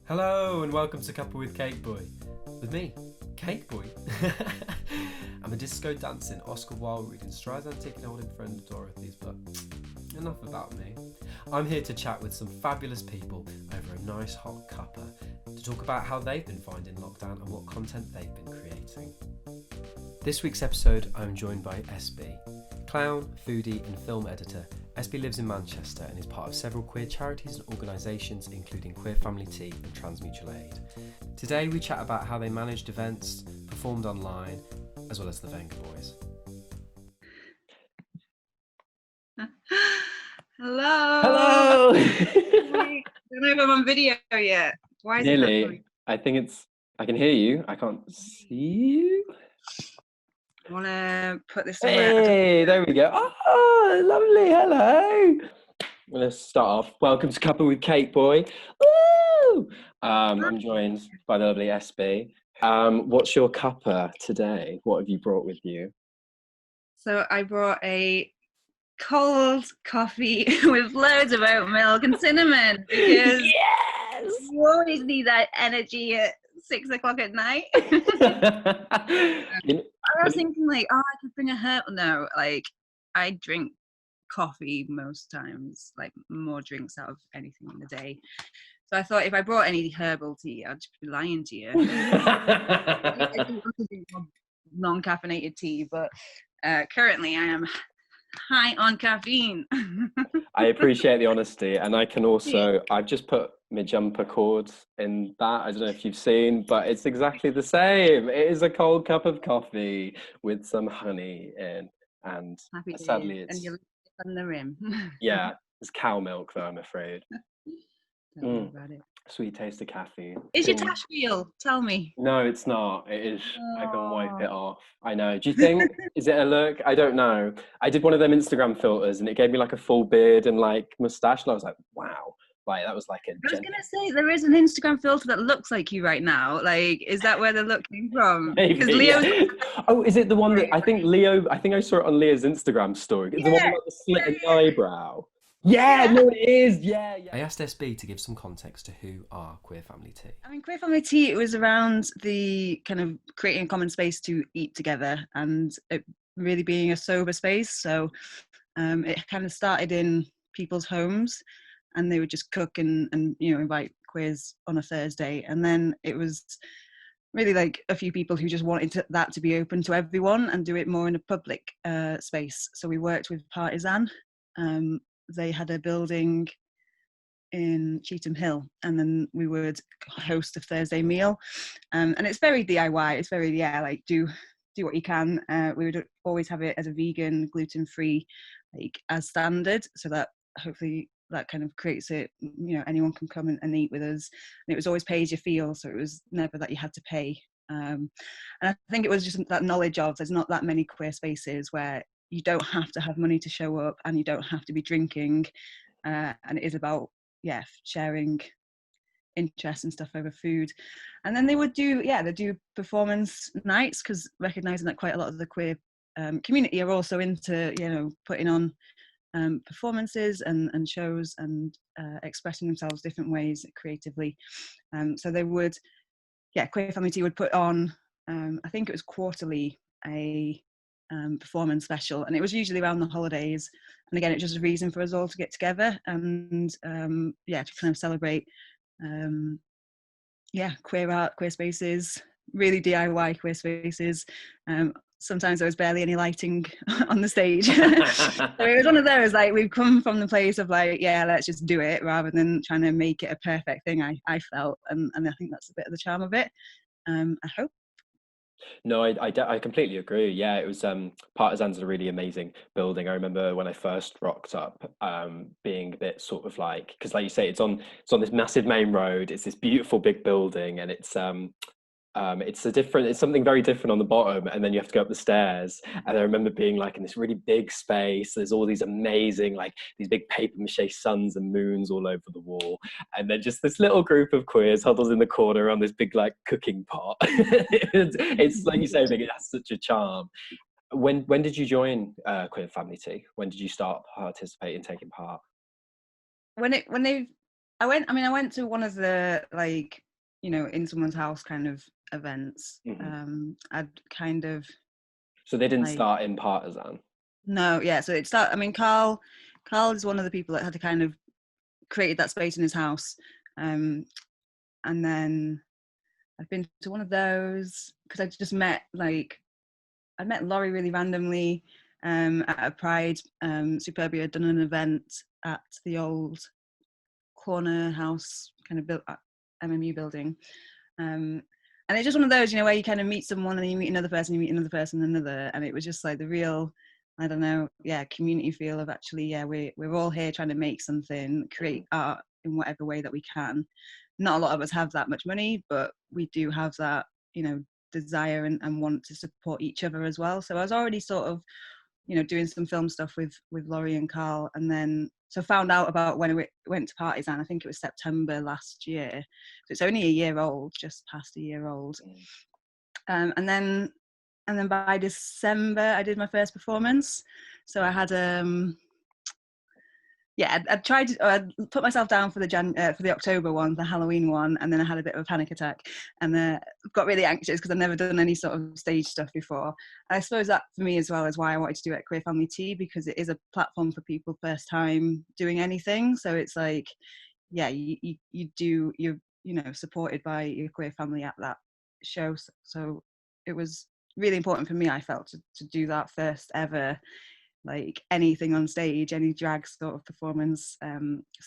Hello and welcome to Cuppa with Cake Boi. With me, Cake Boi. I'm a disco dancing, Oscar Wilde reading, Streisand taking holding friend of Dorothy's, but enough about me. I'm here to chat with some fabulous people over a nice hot cuppa to talk about how they've been finding lockdown and what content they've been creating. This week's episode, I'm joined by SB. Clown, foodie and film editor, SB lives in Manchester and is part of several queer charities and organisations including Queer Family Tea and Trans Mutual Aid. Today we chat about how they managed events, performed online, as well as the Vengaboys. Hello. Hello. I don't know if I'm on video yet. Why is it not Nearly. coming? I think I can hear you. I can't see you. I want to put this somewhere. Hey, there we go. Oh, lovely. Hello. Let's start off. Welcome to Cuppa with Cake Boi. Woo! I'm joined by the lovely SB. What's your cuppa today? What have you brought with you? So I brought a cold coffee with loads of oat milk and cinnamon because Yes! you always need that energy at 6 o'clock at night. I was thinking I could bring a herb. No, I drink coffee most times, more drinks out of anything in the day. So I thought if I brought any herbal tea, I'd just be lying to you. I do drink non-caffeinated tea, but currently I am high on caffeine. I appreciate the honesty, and I can also, I've just put my jumper cord in that. I don't know if you've seen, but it's exactly the same. It is a cold cup of coffee with some honey in, and Happy sadly days. it's, And you're on the rim. yeah, it's cow milk though, I'm afraid. Don't worry about it. Sweet taste of caffeine. Is your tash real? Tell me. No, it's not. It is. I can wipe it off. I know. Do you think, is it a look? I don't know. I did one of them Instagram filters and it gave me like a full beard and like mustache. And I was like, wow. Like that was like a. I was gonna say there is an Instagram filter that looks like you right now. Is that where the look came from? Maybe, Because Leo's Oh, is it the one that I think I saw it on Leo's Instagram story. It's the one with like the slit in the eyebrow. Yeah, no, it is. Yeah. I asked SB to give some context to who are Queer Family Tea. I mean, Queer Family Tea, it was around the kind of creating a common space to eat together and it really being a sober space. So it kind of started in people's homes and they would just cook and invite queers on a Thursday. And then it was really like a few people who just wanted that to be open to everyone and do it more in a public space. So we worked with Partisan. They had a building in Cheetham Hill and then we would host a Thursday meal and it's very DIY. It's very do what you can. We would always have it as a vegan, gluten-free, as standard, so that hopefully that kind of creates it, anyone can come and eat with us, and it was always pay as you feel, so it was never that you had to pay. And I think it was just that knowledge of there's not that many queer spaces where you don't have to have money to show up and you don't have to be drinking, and it is about sharing interests and stuff over food. And then they would do performance nights, because recognizing that quite a lot of the queer community are also into putting on performances and shows and expressing themselves different ways creatively. So they would Queer Family Tea would put on I think it was quarterly a performance special, and it was usually around the holidays, and again it's just a reason for us all to get together and to kind of celebrate queer art, queer spaces, really DIY queer spaces. Sometimes there was barely any lighting on the stage. So it was one of those, we've come from the place of let's just do it rather than trying to make it a perfect thing, I felt, and I think that's a bit of the charm of it. I hope. No, I completely agree. Yeah, it was Partisan's a really amazing building. I remember when I first rocked up, being a bit sort of because like you say, it's on this massive main road. It's this beautiful big building, and it's something very different on the bottom, and then you have to go up the stairs. And I remember being in this really big space. There's all these amazing these big paper mache suns and moons all over the wall, and then just this little group of queers huddled in the corner on this big cooking pot. It's like you say, it has such a charm. When did you join Queer Family Tea? When did you start participating, taking part? When they I went to one of the, like, you know, in someone's house kind of events. I'd kind of, So they didn't like, start in Partisan. no, yeah. So it started. I mean, Carl is one of the people that had to kind of created that space in his house, and then I've been to one of those because I just met, like, I met Laurie really randomly at a Pride. Superbia had done an event at the old corner house kind of built MMU building. And it's just one of those, you know, where you kind of meet someone and you meet another person, you meet another person, another, and it was just like the real, I don't know, yeah, community feel of actually, yeah, we're all here trying to make something, create art in whatever way that we can. Not a lot of us have that much money, but we do have that, you know, desire and want to support each other as well. So I was already sort of, you know, doing some film stuff with Laurie and Carl, and then so found out about when we went to Partisan. I think it was September last year, so it's only a year old, just past a year old. And then by December I did my first performance. So I had I tried to, I'd put myself down for the October one, the Halloween one, and then I had a bit of a panic attack and got really anxious because I've never done any sort of stage stuff before. And I suppose that for me as well is why I wanted to do it at Queer Family Tea, because it is a platform for people first time doing anything. So it's like, yeah, you're, you know, supported by your queer family at that show. So it was really important for me, I felt, to do that first ever, like, anything on stage, any drag sort of performance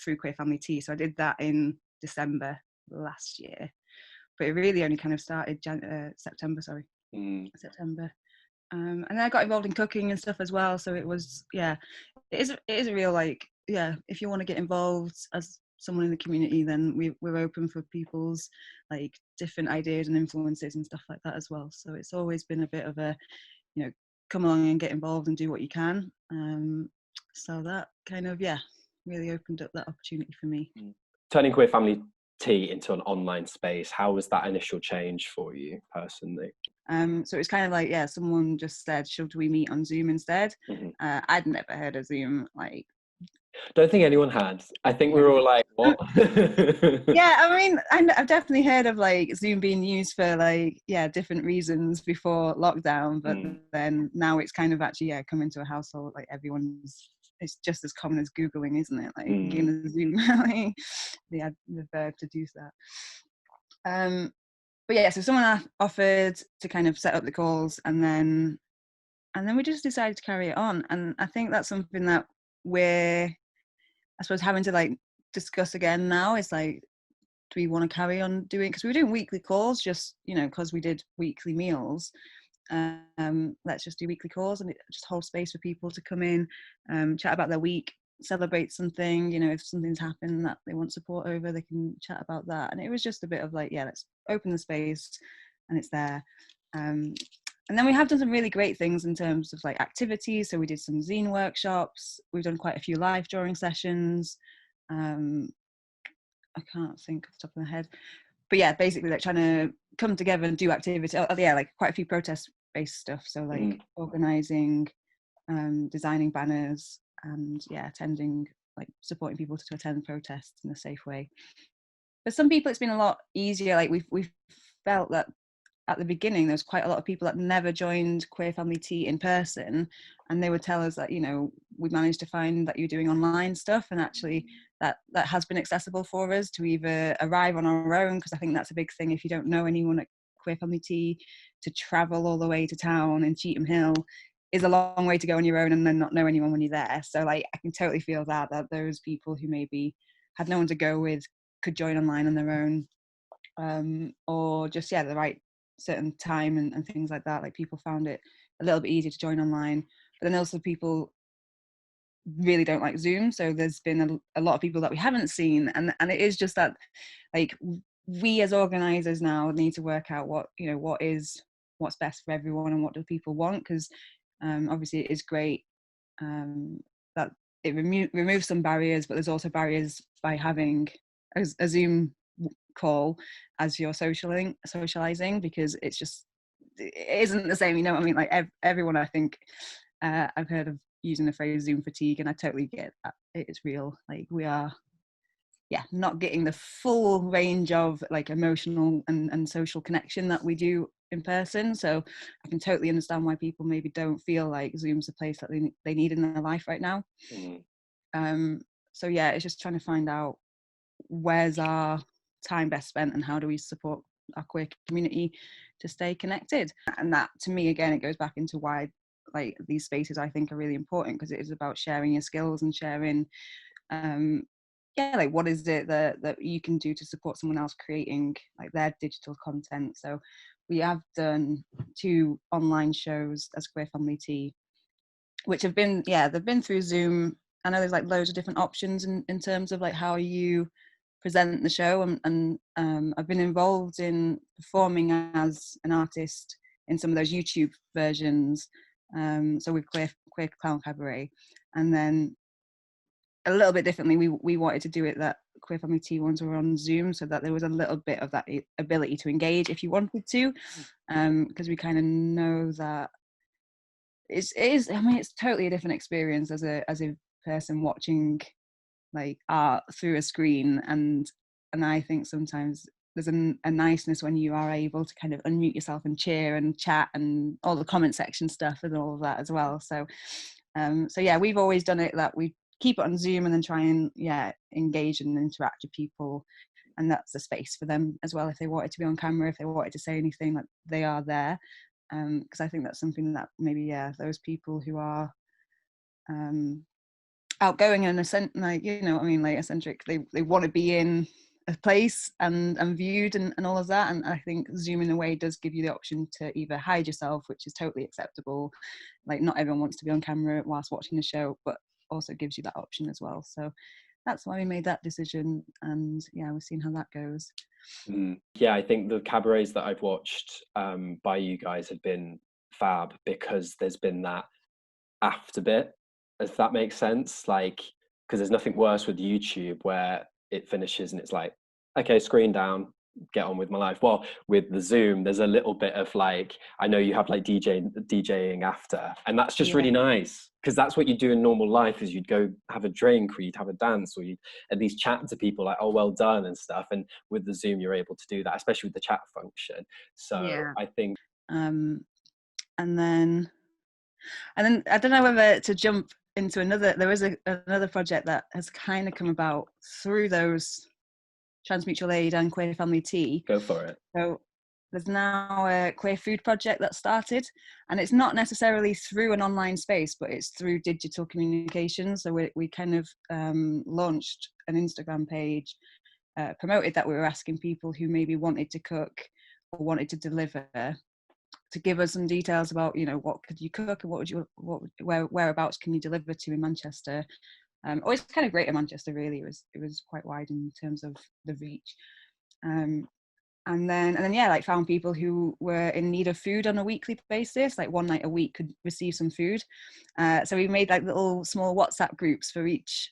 through Queer Family Tea. So I did that in December last year, but it really only kind of started September. September. And then I got involved in cooking and stuff as well. So it was, yeah, it is a real, like, yeah, if you want to get involved as someone in the community, then we're open for people's, like, different ideas and influences and stuff like that as well. So it's always been a bit of a, you know, come along and get involved and do what you can. So that kind of, yeah, really opened up that opportunity for me. Turning Queer Family Tea into an online space, how was that initial change for you personally? So it's kind of like, yeah, someone just said, should we meet on Zoom instead? I'd never heard of Zoom, like, Don't think anyone had. I think we were all like, what? yeah, I mean, I've definitely heard of, like, Zoom being used for, like, yeah, different reasons before lockdown, but then now it's kind of actually, yeah, come into a household, like, it's just as common as Googling, isn't it? Like, in a Zoom, like, the verb to do that. But yeah, so someone offered to kind of set up the calls, and then we just decided to carry it on. And I think that's something that we're, I suppose, having to, like, discuss again now. Is like, do we want to carry on doing, because we were doing weekly calls, just, you know, because we did weekly meals. Let's just do weekly calls and just hold space for people to come in, chat about their week, celebrate something, you know, if something's happened that they want support over, they can chat about that. And it was just a bit of like, yeah, let's open the space and it's there. And then we have done some really great things in terms of, like, activities. So we did some zine workshops, we've done quite a few live drawing sessions. I can't think off the top of my head, but yeah, basically, like, trying to come together and do activity. Yeah, like, quite a few protest-based stuff. So, like, organising, designing banners, and yeah, attending, like, supporting people to attend protests in a safe way. For some people, it's been a lot easier. Like, we've felt that at the beginning, there's quite a lot of people that never joined Queer Family Tea in person, and they would tell us that, you know, we managed to find that you're doing online stuff, and actually that has been accessible for us to either arrive on our own, because I think that's a big thing. If you don't know anyone at Queer Family Tea, to travel all the way to town in Cheetham Hill is a long way to go on your own, and then not know anyone when you're there. So, like, I can totally feel that those people who maybe had no one to go with could join online on their own, or just, yeah, the right certain time and things like that. Like, people found it a little bit easier to join online, but then also people really don't like Zoom. So there's been a lot of people that we haven't seen, and it is just that, like, we as organisers now need to work out what's best for everyone and what do people want, because obviously it is great that it removes some barriers, but there's also barriers by having a Zoom call as you're socializing, because it isn't the same, you know what I mean? Like, everyone, I think, I've heard of using the phrase Zoom fatigue, and I totally get that. It's real. Like, we are not getting the full range of like emotional and social connection that we do in person. So I can totally understand why people maybe don't feel like Zoom's the place that they need in their life right now. So yeah, it's just trying to find out where's our time best spent and how do we support our queer community to stay connected. And that, to me, again, it goes back into why like these spaces I think are really important, because it is about sharing your skills and sharing like what is it that you can do to support someone else creating like their digital content. So we have done 2 online shows as Queer Family Tea, which have been they've been through Zoom. I know there's like loads of different options in terms of like how you present the show, and I've been involved in performing as an artist in some of those YouTube versions, so with Queer Clown Cabaret. And then a little bit differently, we wanted to do it that Queer Family Tea ones were on Zoom, so that there was a little bit of that ability to engage if you wanted to, because we kind of know that it is, I mean, it's totally a different experience as a person watching like art through a screen, and I think sometimes there's a niceness when you are able to kind of unmute yourself and cheer and chat and all the comment section stuff and all of that as well. So yeah, we've always done it that we keep it on Zoom and then try and engage and interact with people, and that's the space for them as well. If they wanted to be on camera, if they wanted to say anything, like they are there, because I think that's something that maybe those people who are outgoing and like, you know what I mean, like eccentric, they want to be in a place and viewed and all of that. And I think Zoom in a way does give you the option to either hide yourself, which is totally acceptable, like not everyone wants to be on camera whilst watching the show, but also gives you that option as well. So that's why we made that decision, and we're seeing how that goes. Yeah, I think the cabarets that I've watched by you guys have been fab, because there's been that after bit, if that makes sense, like, because there's nothing worse with YouTube where it finishes and it's like, okay, screen down, get on with my life. Well, with the Zoom, there's a little bit of like, I know you have like DJing after, and that's just really nice, because that's what you do in normal life, is you'd go have a drink or you'd have a dance or you'd at least chat to people like, oh, well done and stuff. And with the Zoom, you're able to do that, especially with the chat function. So I think and then I don't know whether to jump into another, there is another project that has kind of come about through those Trans Mutual Aid and Queer Family Tea. Go for it. So there's now a queer food project that started, and it's not necessarily through an online space, but it's through digital communication. So we kind of launched an Instagram page, promoted that we were asking people who maybe wanted to cook or wanted to deliver to give us some details about, you know, what could you cook and whereabouts can you deliver to in Manchester. Or it's kind of greater Manchester, really. It was quite wide in terms of the reach. And then like found people who were in need of food on a weekly basis, like one night a week could receive some food. So we made like little small WhatsApp groups for each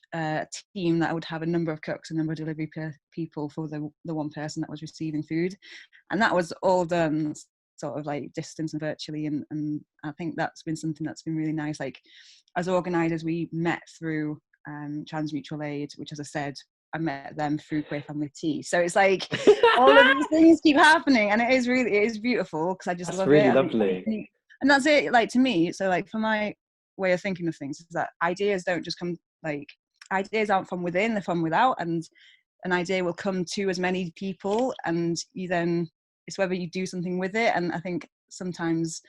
team that would have a number of cooks, a number of delivery people for the one person that was receiving food. And that was all done sort of like distance and virtually, and I think that's been something that's been really nice. Like as organisers, we met through Trans Mutual Aid, which, as I said, I met them through Queer Family Tea. So it's like all of these things keep happening, and it is beautiful, because I just love really it. Lovely. And that's it, like to me. So like for my way of thinking of things is that ideas don't just come, like ideas aren't from within, they're from without, and an idea will come to as many people, and you then, it's whether you do something with it. And I think sometimes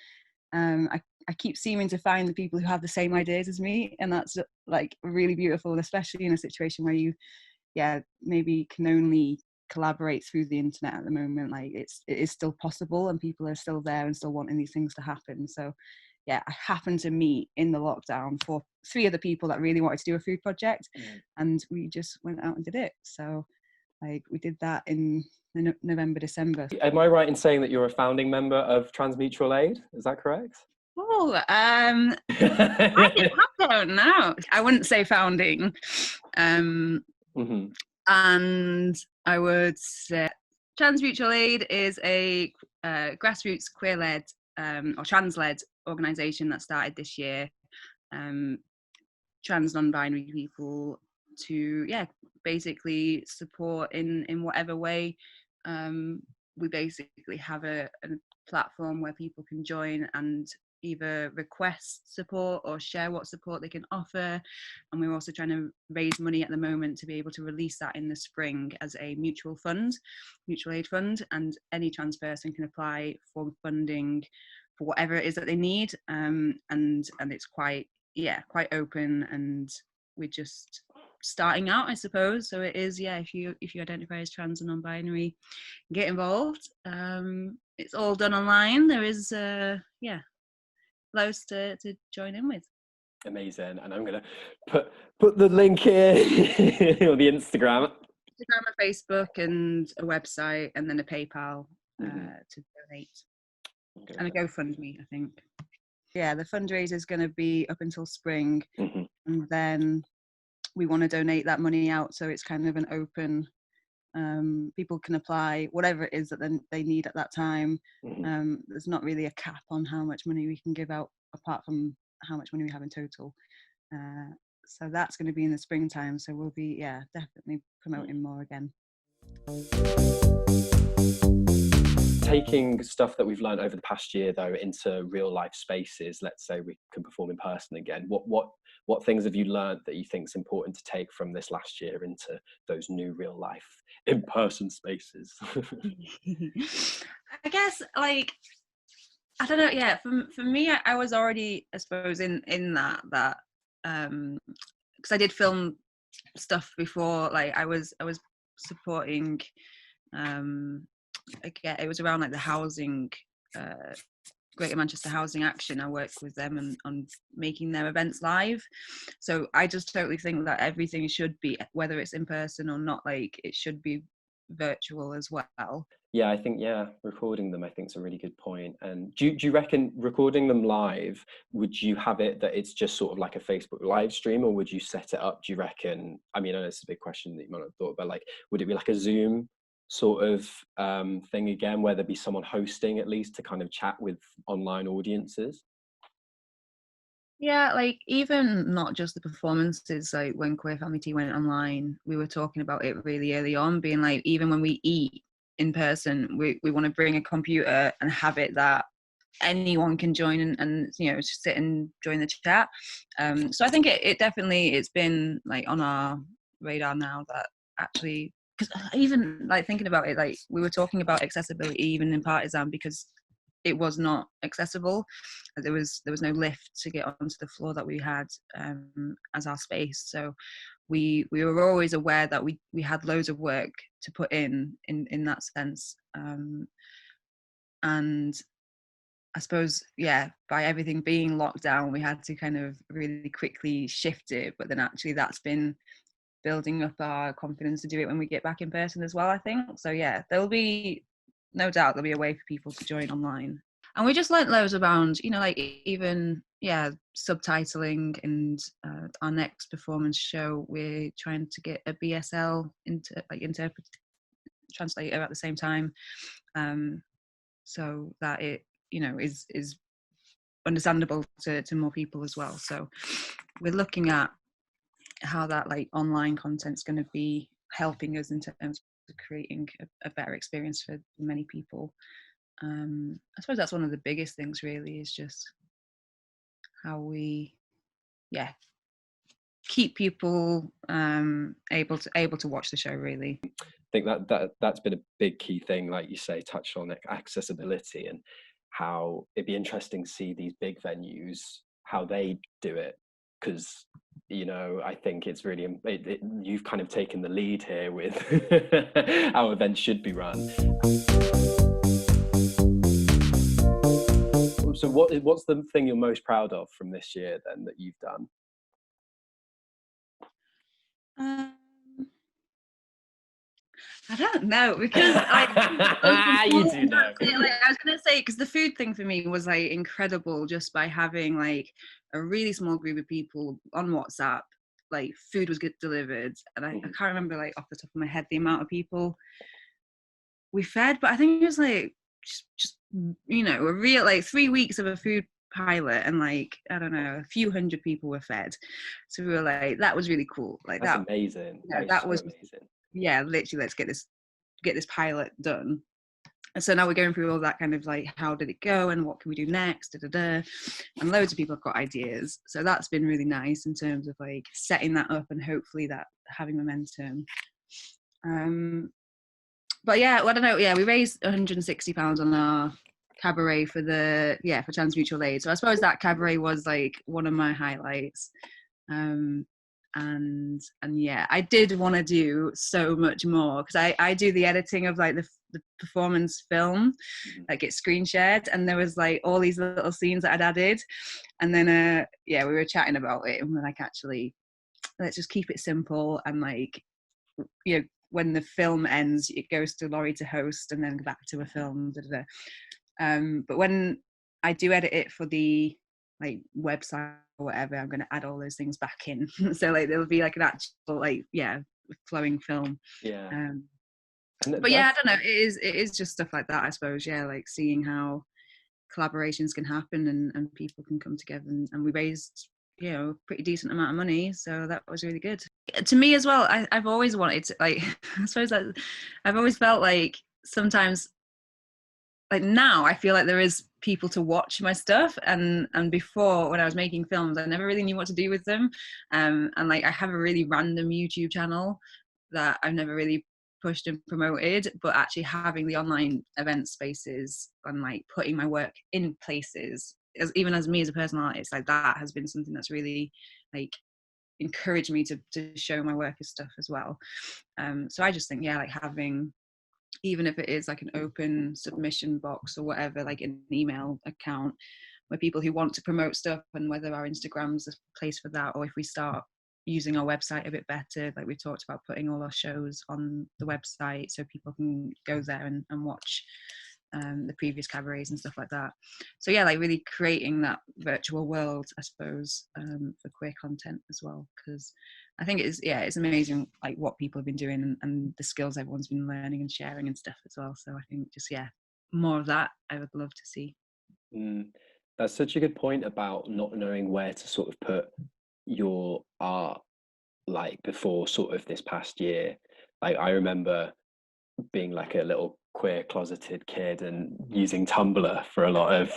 I keep seeming to find the people who have the same ideas as me, and that's like really beautiful, especially in a situation where you maybe can only collaborate through the internet at the moment. Like it is still possible, and people are still there and still wanting these things to happen. So I happened to meet in the lockdown 3 other people that really wanted to do a food project, and we just went out and did it. So like we did that in November, December. Am I right in saying that you're a founding member of Trans Mutual Aid? Is that correct? Oh, I don't know. I wouldn't say founding. And I would say Trans Mutual Aid is a grassroots queer-led or trans-led organisation that started this year. Trans non-binary people to basically support in whatever way. We basically have a platform where people can join and either request support or share what support they can offer, and we're also trying to raise money at the moment to be able to release that in the spring as a mutual aid fund, and any trans person can apply for funding for whatever it is that they need, and it's quite open, and we're just starting out, I suppose. So it is, if you identify as trans and non-binary, get involved. It's all done online. There is loads to join in with. Amazing. And I'm gonna put the link here or the Instagram and Facebook, and a website, and then a PayPal to donate, and a GoFundMe, I think. Yeah, the fundraiser is going to be up until spring, and then we want to donate that money out, so it's kind of an open, people can apply whatever it is that they need at that time. There's not really a cap on how much money we can give out, apart from how much money we have in total. So that's going to be in the springtime, so we'll be definitely promoting more again. Taking stuff that we've learned over the past year though into real life spaces, let's say we can perform in person again, what things have you learned that you think is important to take from this last year into those new real life in-person spaces? I guess, like, I don't know, for me, I was already, I suppose, in that because I did film stuff before. Like I was supporting, again, it was around like the housing, Greater Manchester Housing Action. I worked with them on making their events live. So I just totally think that everything should be, whether it's in person or not, like it should be virtual as well. Yeah, I think, recording them, I think, is a really good point. And do you reckon recording them live, would you have it that it's just sort of like a Facebook live stream, or would you set it up, do you reckon? I mean, I know it's a big question that you might not have thought, but like, would it be like a Zoom sort of thing again, where there'd be someone hosting at least to kind of chat with online audiences? Yeah, like even not just the performances, like when Queer Family Tea went online, we were talking about it really early on, being like, even when we eat in person, we want to bring a computer and have it that anyone can join and just sit and join the chat. So I think it definitely, it's been like on our radar now, that actually, because even like thinking about it, like we were talking about accessibility even in Partisan, because it was not accessible. There was no lift to get onto the floor that we had as our space. So we were always aware that we had loads of work to put in that sense. And I suppose, by everything being locked down, we had to kind of really quickly shift it. But then actually that's been building up our confidence to do it when we get back in person as well, I think. So there'll be, no doubt there'll be a way for people to join online. And we just learnt loads around, like even, subtitling, and our next performance show, we're trying to get a BSL translator at the same time, so that it, is understandable to more people as well. So we're looking at how that like online content's going to be helping us in terms of creating a better experience for many people. I suppose that's one of the biggest things really, is just how we keep people able to watch the show really. I think that's been a big key thing, like you say, touched on accessibility, and how it'd be interesting to see these big venues, how they do it, because I think it's really you've kind of taken the lead here with how events should be run. So what's the thing you're most proud of from this year then that you've done? I don't know, because you do know. I was gonna say, because the food thing for me was like incredible, just by having like a really small group of people on WhatsApp. Like food was get delivered, and I can't remember like off the top of my head the amount of people we fed, but I think it was like just a real like 3 weeks of a food pilot, and like, I don't know, a few hundred people were fed. So we were like, that was really cool. Like That's amazing. that So was amazing. yeah, literally, let's get this pilot done. And so now we're going through all that kind of like, how did it go and what can we do next, and loads of people have got ideas. So that's been really nice in terms of like setting that up and hopefully that having momentum. But yeah, well, I don't know. Yeah, we raised £160 on our cabaret for Trans Mutual Aid. So I suppose that cabaret was like one of my highlights. And yeah, I did want to do so much more, because I do the editing of like the performance film that gets screen shared, and there was like all these little scenes that I'd added, and then we were chatting about it, and we're like, actually, let's just keep it simple, and like, you know, when the film ends, it goes to Laurie to host, and then back to a film. But when I do edit it for the like website or whatever, I'm going to add all those things back in. So like there'll be like an actual like flowing film. But yeah, I don't know, it is just stuff like that, I suppose. Yeah, like seeing how collaborations can happen and people can come together, and we raised, you know, a pretty decent amount of money, so that was really good. To me as well, I've always wanted to, like, I suppose that I've always felt like sometimes, like now I feel like there is people to watch my stuff, and before, when I was making films, I never really knew what to do with them, and like I have a really random YouTube channel that I've never really pushed and promoted, but actually having the online event spaces and like putting my work in places, even as me as a personal artist, like that has been something that's really like encouraged me to show my work as stuff as well. So I just think, yeah, like having, even if it is like an open submission box or whatever, like an email account where people who want to promote stuff, and whether our Instagram's a place for that, or if we start using our website a bit better, like we talked about putting all our shows on the website so people can go there and watch the previous cabarets and stuff like that. So yeah, like really creating that virtual world, I suppose, for queer content as well, because I think it's amazing like what people have been doing and the skills everyone's been learning and sharing and stuff as well. So I think just more of that I would love to see. That's such a good point about not knowing where to sort of put your art, like before sort of this past year. Like I remember being like a little queer closeted kid and using Tumblr for a lot of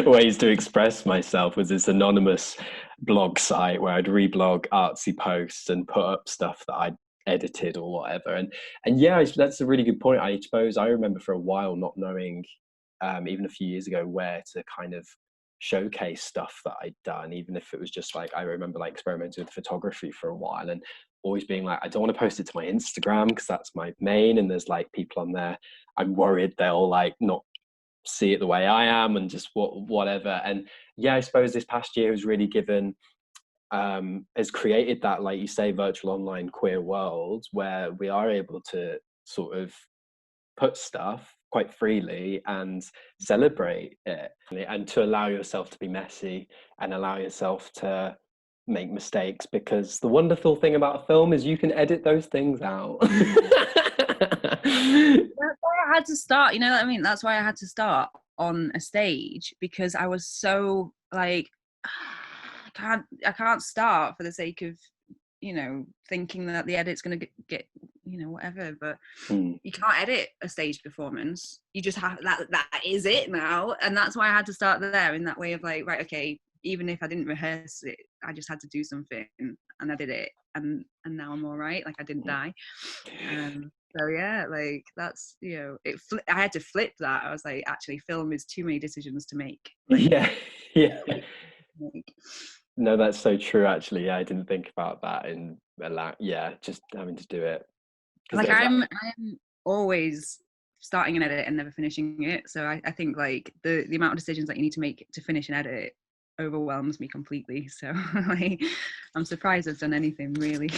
ways to express myself, was this anonymous blog site where I'd reblog artsy posts and put up stuff that I'd edited or whatever. And yeah, that's a really good point. I suppose I remember for a while not knowing, even a few years ago, where to kind of showcase stuff that I'd done, even if it was just like, I remember like experimenting with photography for a while and always being like, I don't want to post it to my Instagram because that's my main, and there's like people on there, I'm worried they'll like not see it the way I am, and just whatever. And yeah, I suppose this past year has really given, has created that, like you say, virtual online queer world where we are able to sort of put stuff quite freely and celebrate it, and to allow yourself to be messy and allow yourself to make mistakes, because the wonderful thing about a film is you can edit those things out. That's why I had to start, you know what I mean? That's why I had to start on a stage, because I was so like, I can't start for the sake of, you know, thinking that the edit's going to get, you know, whatever, but you can't edit a stage performance. You just have that is it now. And that's why I had to start there, in that way of like, right, okay, even if I didn't rehearse it, I just had to do something, and I did it, and now I'm all right, like I didn't die. So yeah, like that's, you know, I had to flip that. I was like, actually, film is too many decisions to make. Like, No, that's so true, actually. Yeah, I didn't think about that, and just having to do it. Like I'm always starting an edit and never finishing it. So I think like the amount of decisions that you need to make to finish an edit overwhelms me completely. So like, I'm surprised I've done anything really.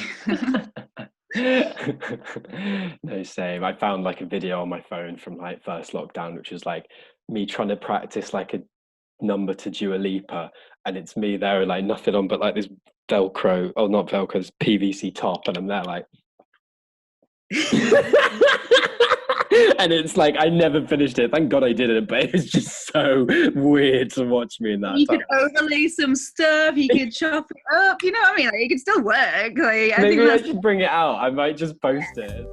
No, same. I found like a video on my phone from like first lockdown, which was like me trying to practice like a number to Dua Lipa, and it's me there with like nothing on but like this Velcro, oh not Velcro, this PVC top, and I'm there like and it's like I never finished it. Thank God I did it, but it was just so weird to watch me in that. You could overlay some stuff. You could chop it up. You know what I mean? Like, it could still work. Like, Maybe I should bring it out. I might just post it.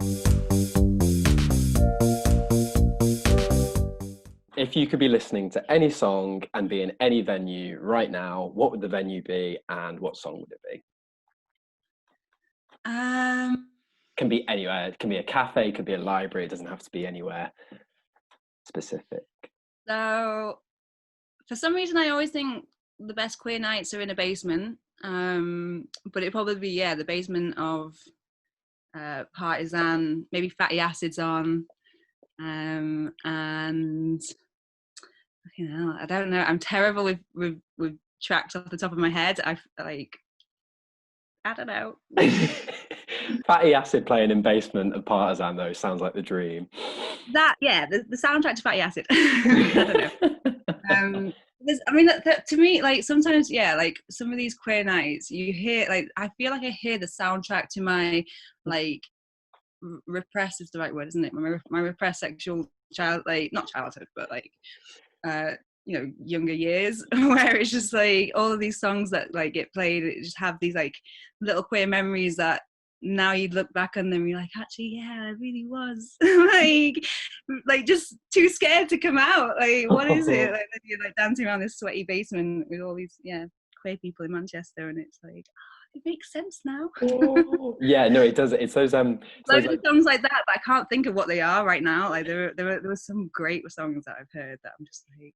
If you could be listening to any song and be in any venue right now, what would the venue be and what song would it be? Can be anywhere. It can be a cafe, it could be a library. It doesn't have to be anywhere specific. So, for some reason, I always think the best queer nights are in a basement. But it'd probably be, the basement of Partisan, maybe Fatty Acid's on. And you know, I don't know. I'm terrible with tracks off the top of my head. I don't know. Fatty Acid playing in basement of Partisan though sounds like the dream. The soundtrack to Fatty Acid. I don't know. To me, like sometimes, like some of these queer nights, you hear, like, I feel like I hear the soundtrack to my, like, repressed is the right word, isn't it? My repressed sexual not childhood, but like, younger years, where it's just like all of these songs that like get played, it just have these like little queer memories that now you'd look back on them and you're like, actually, I really was like just too scared to come out. Like, what is it? Like, you're like dancing around this sweaty basement with all these queer people in Manchester, and it's like, it makes sense now. Yeah, no, it does. It's those loads of songs like that, but I can't think of what they are right now. Like there were some great songs that I've heard that I'm just like,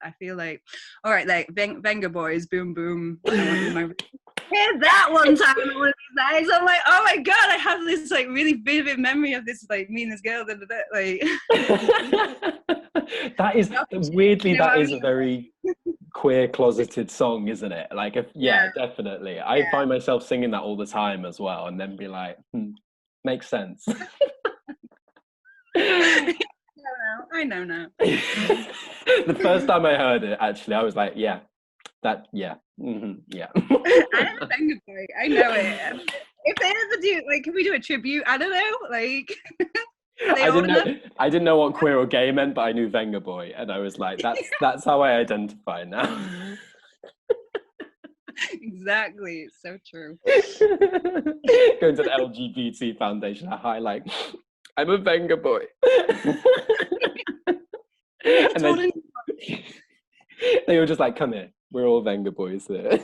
I feel like, all right, like Vengaboys, Boom Boom. Hear that one time on one of these nights. I'm like, oh my god, I have this like really vivid memory of this, like, me and this girl, like. That is weirdly, that is a very queer closeted song, isn't it? Like, definitely. I find myself singing that all the time as well, and then be like, makes sense. I know now. The first time I heard it, actually, I was like, yeah. I know Vengaboy. I know it. If they ever do, like, can we do a tribute? I don't know, like. I didn't know what queer or gay meant, but I knew Vengaboy, and I was like, that's how I identify now. Exactly, it's so true. Going to the LGBT Foundation, I highlight, I'm a Vengaboy. And then they were just like, come here, we're all Vengaboys here.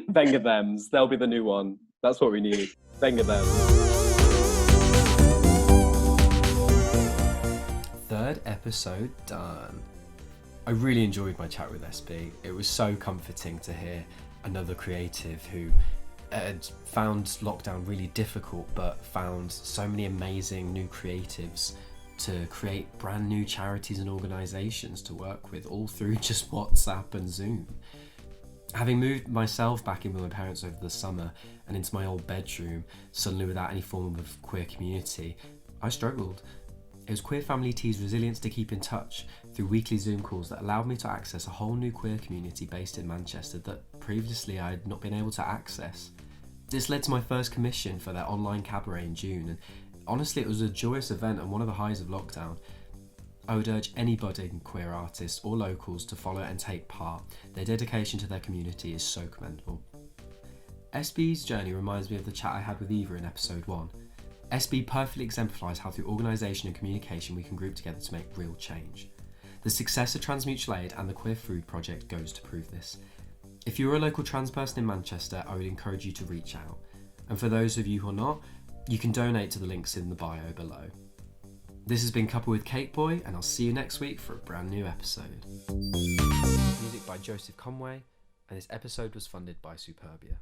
Venga thems, they'll be the new one. That's what we need. Venga thems. Third episode done. I really enjoyed my chat with SB. It was so comforting to hear another creative who had found lockdown really difficult, but found so many amazing new creatives to create brand new charities and organisations to work with, all through just WhatsApp and Zoom. Having moved myself back in with my parents over the summer and into my old bedroom, suddenly without any form of queer community, I struggled. It was Queer Family T's resilience to keep in touch through weekly Zoom calls that allowed me to access a whole new queer community based in Manchester that previously I had not been able to access. This led to my first commission for their online cabaret in June, and honestly it was a joyous event and one of the highs of lockdown. I would urge any budding queer artists or locals to follow and take part. Their dedication to their community is so commendable. SB's journey reminds me of the chat I had with Eva in episode 1. SB perfectly exemplifies how through organisation and communication we can group together to make real change. The success of Transmutual Aid and the Queer Food Project goes to prove this. If you're a local trans person in Manchester, I would encourage you to reach out. And for those of you who are not, you can donate to the links in the bio below. This has been Cuppa with Cake Boi, and I'll see you next week for a brand new episode. Music by Joseph Conway, and this episode was funded by Superbia.